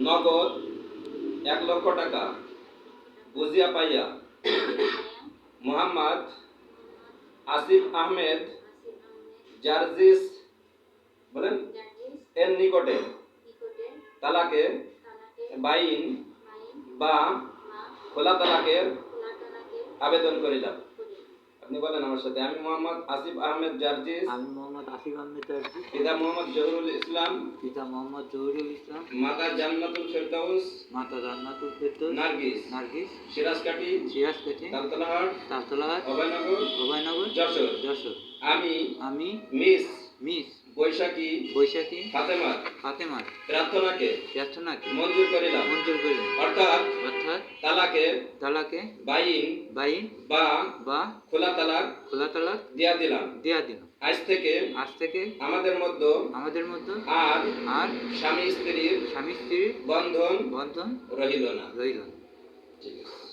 নগদ 1,00,000 টাকা বুঝিয়া পাইয়া মোহাম্মদ আসিফ আহমেদ জার্জিস বলেন এর নিকটে তালাকে বাইন বা খোলা তালাকের আবেদন করিলাম। আপনি বলেন আমার সাথে। আমি মোহাম্মদ আসিফ আহমেদ জার্জিস পিতা মোহাম্মদ জহুরুল ইসলাম মাতা জান্নাতুল ফেরদাউস নার্গিস সিরাজকাঠি তালতলাহাট অভয়নগর যশোর। আমি মিস বৈশাখী ফাতেমার প্রার্থনাকে মঞ্জুর করিলাম। অর্থাৎ তালাকে বাইন বা খোলা তালাক দিয়া দিলাম। আজ থেকে আমাদের মধ্যে আর স্বামী স্ত্রীর বন্ধন রহিল না। ঠিক আছে।